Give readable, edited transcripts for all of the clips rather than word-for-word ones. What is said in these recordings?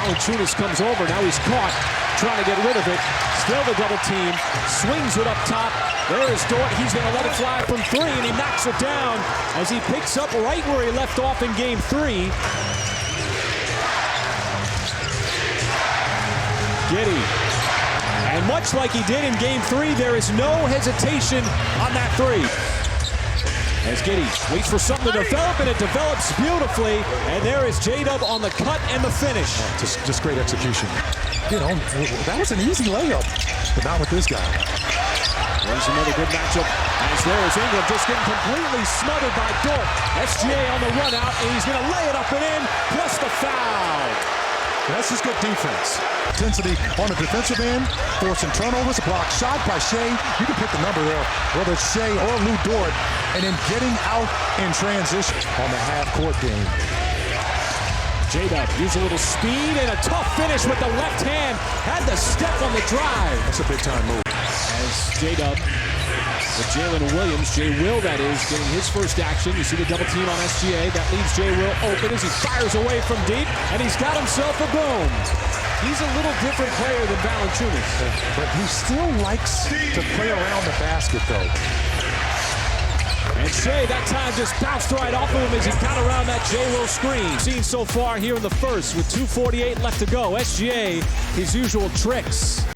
Valanciunas comes over. Now he's caught, trying to get rid of it. Still the double team. Swings it up top. There is Dort. He's going to let it fly from three, and he knocks it down as he picks up right where he left off in Game 3. Giddey. And much like he did in Game 3, there is no hesitation on that three. As Giddey waits for something to develop, and it develops beautifully. And there is J-Dub on the cut and the finish. Just great execution. You know, that was an easy layup, but not with this guy. There's another good matchup. As there is Ingram just getting completely smothered by Dort. SGA on the run out, and he's going to lay it up and in, plus the foul. That's just good defense. Intensity on the defensive end, forcing turnovers, a block shot by Shea. You can pick the number there, whether it's Shea or Lou Dort, and then getting out in transition on the half-court game. J-Dub used a little speed and a tough finish with the left hand. Had the step on the drive. That's a big-time move. As J-Dub with Jalen Williams, J. Will that is, getting his first action. You see the double team on SGA. That leaves J. Will open as he fires away from deep, and he's got himself a boom. He's a little different player than Valanciunas. But he still likes to play around the basket, though. And Shea, that time, just bounced right off of him as he got around that J. Will screen. Seen so far here in the first with 2:48 left to go. SGA, his usual tricks.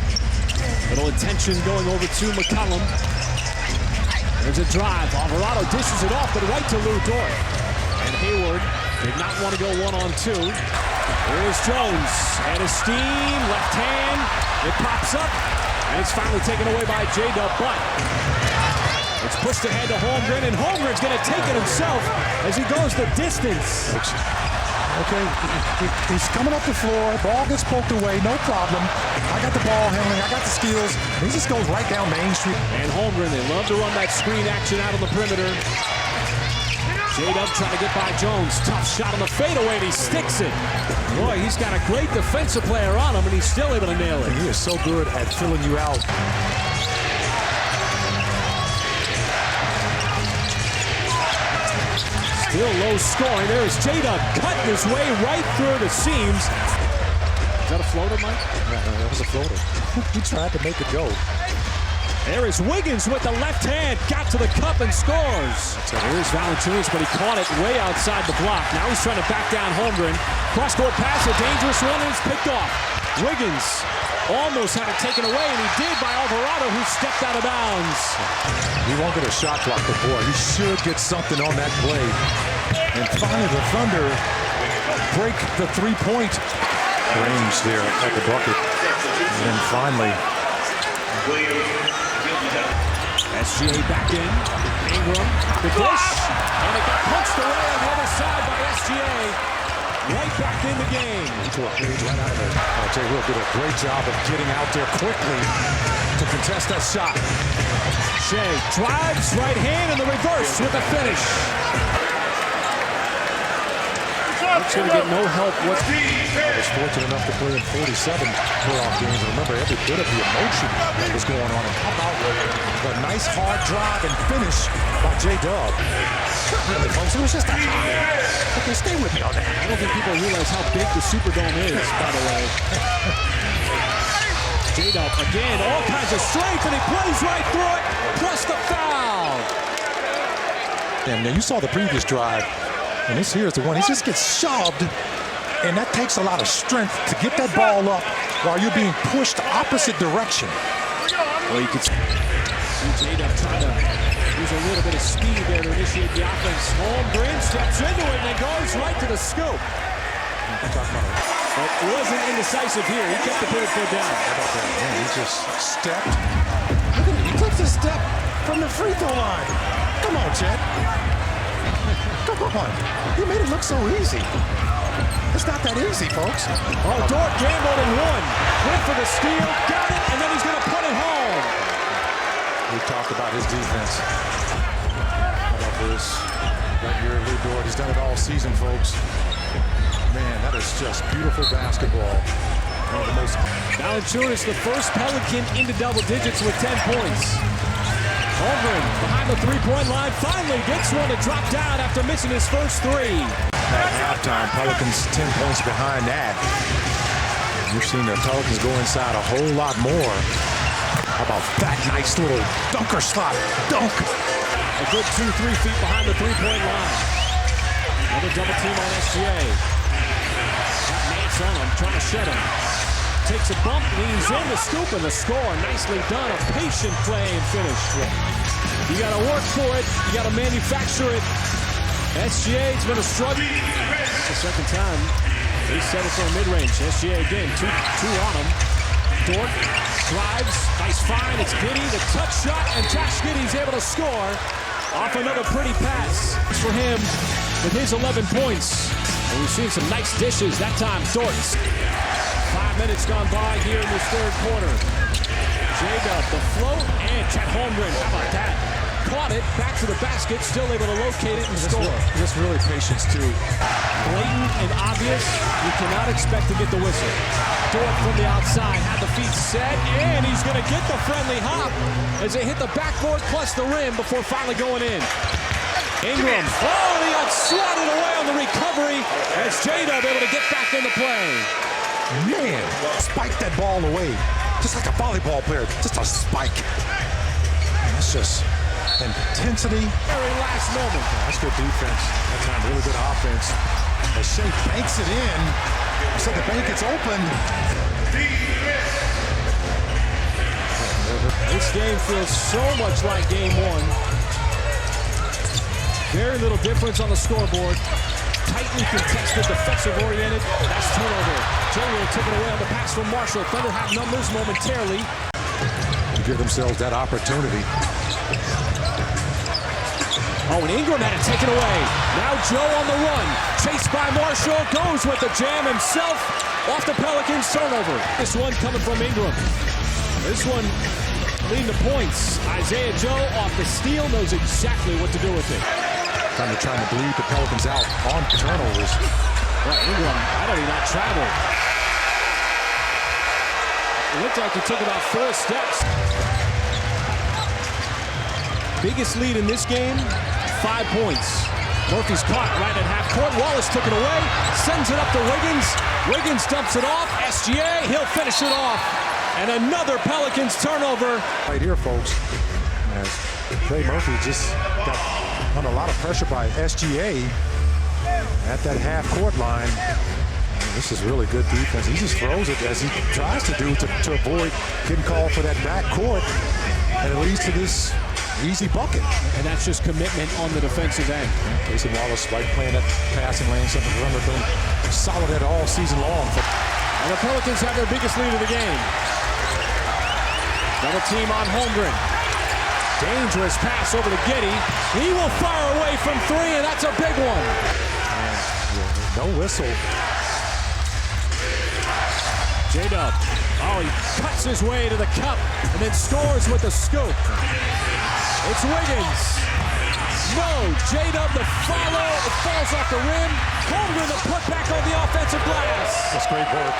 Little intention going over to McCollum. There's a drive. Alvarado dishes it off, but right to Lou Dort. And Hayward did not want to go 1-on-2. Here's Jones. And a steam, left hand. It pops up, and it's finally taken away by J-Dub, but it's pushed ahead to Holmgren, and Holmgren's going to take it himself as he goes the distance. Okay, he's coming up the floor, ball gets poked away, no problem. I got the ball handling, I got the skills. He just goes right down Main Street. And Holmgren, they love to run that screen action out on the perimeter. J-Dub trying to get by Jones. Tough shot on the fadeaway, and he sticks it. Boy, he's got a great defensive player on him, and he's still able to nail it. And he is so good at filling you out. Still low scoring. There is J-Dub cutting his way right through the seams. Is that a floater, Mike? No, that was a floater. He tried to make it go. There is Wiggins with the left hand. Got to the cup and scores. So here's Valanciunas, but he caught it way outside the block. Now he's trying to back down Holmgren. Cross-court pass, a dangerous one, and it's picked off. Wiggins almost had it taken away, and he did by Alvarado, who stepped out of bounds. He won't get a shot clock, but boy, he should get something on that play. And finally, the Thunder break the three-point range there at the bucket. And then finally, SGA back in. Ingram, the dish, and it got punched away on the other side by SGA. Right back in the game. Right out of there. J. Will did a great job of getting out there quickly to contest that shot. Shea drives, right hand, and the reverse with the finish. He's going to get no help. I was fortunate enough to play in 47 playoff games. And remember every bit of the emotion that was going on. And how about the nice hard drive and finish by J-Dub? Really, folks, it was just a high. Okay, stay with me on that. I don't think people realize how big the Superdome is, by the way. J-Dub again, all kinds of strength, and he plays right through it, plus the foul. And you saw the previous drive, and this here is the one. He just gets shoved, and that takes a lot of strength to get that ball up while you're being pushed the opposite direction. Well, you could see J-Dub trying to use a little bit of speed there to initiate the offense. Holmgren steps into it and goes right to the scoop. But it wasn't indecisive here. He kept the pivot foot down. How about that? Man, he just stepped. Look at it. He took the step from the free throw line. Come on, Chet. Come on. He made it look so easy. It's not that easy, folks. Oh, Dort gambled and won. Went for the steal, got it, and then he's going to put it home. We talked about his defense. How about this? Right here, Lou Dort. He's done it all season, folks. Man, that is just beautiful basketball. One of the most. Valanciunas, the first Pelican into double digits with 10 points. Holmgren behind the three-point line, finally gets one to drop down after missing his first three. At halftime, Pelicans 10 points behind that. You're seeing the Pelicans go inside a whole lot more. How about that nice little dunker slot? Dunk! A good 2-3 feet behind the three-point line. Another double team on SGA. Got Nance on him, trying to shed him. Takes a bump, leans in the scoop, and the score. Nicely done. A patient play and finish. You got to work for it. You got to manufacture it. SGA's been a struggle. It's the second time he settled for a mid-range. SGA again, two on him. Dort drives, nice find. It's Giddey, the touch shot, and Josh Giddey's able to score off another pretty pass. It's for him with his 11 points. And we've seen some nice dishes. That time, Dort. 5 minutes gone by here in this third quarter. J-Dub, the float, and Chet Holmgren. How about that? Caught it, back to the basket, still able to locate it and score. Just really patience, too. Blatant and obvious, you cannot expect to get the whistle. Dort from the outside, had the feet set, and he's going to get the friendly hop as they hit the backboard plus the rim before finally going in. Ingram, he got swatted away on the recovery as J-Dub able to get back into play. Man, spiked that ball away. Just like a volleyball player, just a spike. And that's just intensity. Very last moment. That's good defense. That time, really good offense. As Shea banks it in. So the bank gets open. This game feels so much like game one. Very little difference on the scoreboard. Tightly contested, defensive-oriented. That's turnover. J-Will took it away on the pass from Marshall. Thunder have numbers momentarily. To give themselves that opportunity. Oh, and Ingram had it taken away. Now Joe on the run. Chased by Marshall. Goes with the jam himself. Off the Pelicans turnover. This one coming from Ingram. This one leading to points. Isaiah Joe off the steal. Knows exactly what to do with it. Trying to bleed the Pelicans out on turnovers. Well, Ingram, how did he not travel? It looked like he took about 4 steps. Biggest lead in this game, 5 points. Murphy's caught right at half court. Wallace took it away, sends it up to Wiggins. Wiggins dumps it off. SGA, he'll finish it off. And another Pelicans turnover. Right here, folks. As Trey Murphy just got under a lot of pressure by SGA at that half-court line. This is really good defense. He just throws it as he tries to do to avoid getting called for that back court, and it leads to this easy bucket. And that's just commitment on the defensive end. Casey Wallace like playing that passing lane, something remember been solid at all season long. And the Pelicans have their biggest lead of the game. Double team on Holmgren. Dangerous pass over to Giddey. He will fire away from 3, and that's a big one. No whistle. J-Dub. Oh, he cuts his way to the cup and then scores with the scoop. It's Wiggins. No, J-Dub the follow. It falls off the rim. Holmgren the putback on the offensive glass. That's great work.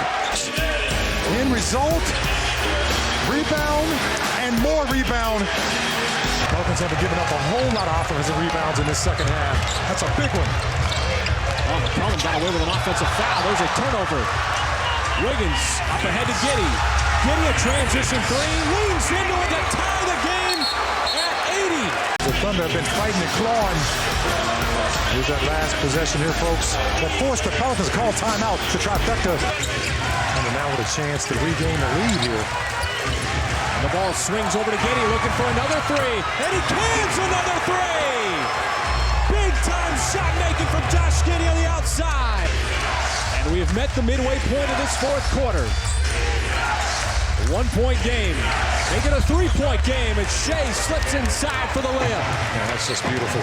End result, rebound, and more rebound. Pelicans haven't given up a whole lot of offensive rebounds in this second half. That's a big one. Oh, McCollum got away with an offensive foul. There's a turnover. Wiggins up ahead to Giddey. Giddey a transition 3. Leans into it to tie the game at 80. The Thunder have been fighting and clawing. Here's that last possession here, folks. That forced the Pelicans to call timeout to trifecta. And now with a chance to regain the lead here. The ball swings over to Giddey, looking for another 3, and he cans another 3! Big-time shot making from Josh Giddey on the outside. And we have met the midway point of this fourth quarter. A 1-point game. Make it a 3-point game, and Shea slips inside for the layup. Yeah, that's just beautiful.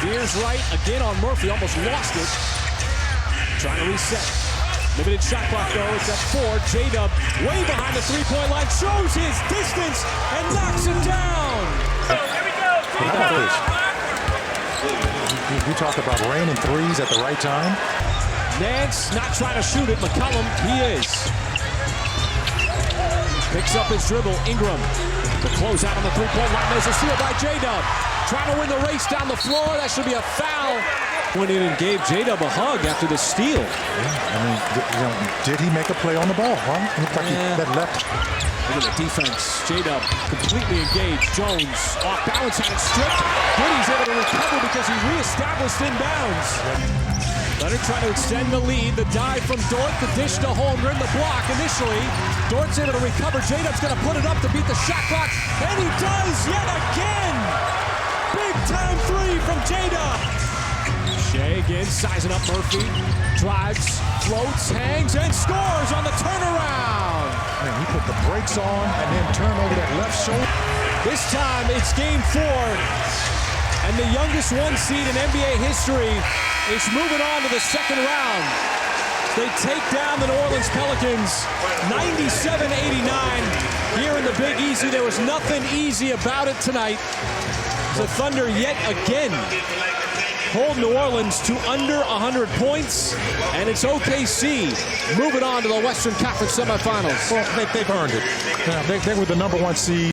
Veers right, again on Murphy, almost lost it. Trying to reset. Limited shot clock though, it's at 4. J-Dub way behind the 3-point line, shows his distance and knocks it down. Here we go. You talk about raining threes at the right time. Nance not trying to shoot it. McCollum, he is. Picks up his dribble. Ingram. The closeout on the 3-point line. There's a steal by J-Dub. Trying to win the race down the floor. That should be a foul Went in and gave J-Dub a hug after the steal. Yeah, I mean, did he make a play on the ball, huh? It looked like he had left. Look at the defense. J-Dub completely engaged. Jones off balance, had it stripped. Goody's able to recover because he reestablished inbounds. Leonard trying to extend the lead. The dive from Dort, the dish to Holmgren, the block initially. Dort's able to recover. J-Dub's going to put it up to beat the shot clock. And he does yet again. Big time three from J-Dub. Shea again sizing up Murphy. Drives, floats, hangs, and scores on the turnaround. Man, he put the brakes on and then turned over that left shoulder. This time it's game 4. And the youngest one seed in NBA history is moving on to the second round. They take down the New Orleans Pelicans 97-89 here in the Big Easy. There was nothing easy about it tonight. The Thunder yet again hold New Orleans to under 100 points, and it's OKC moving on to the Western Conference Semifinals. Well, they've earned it. They were the #1 seed.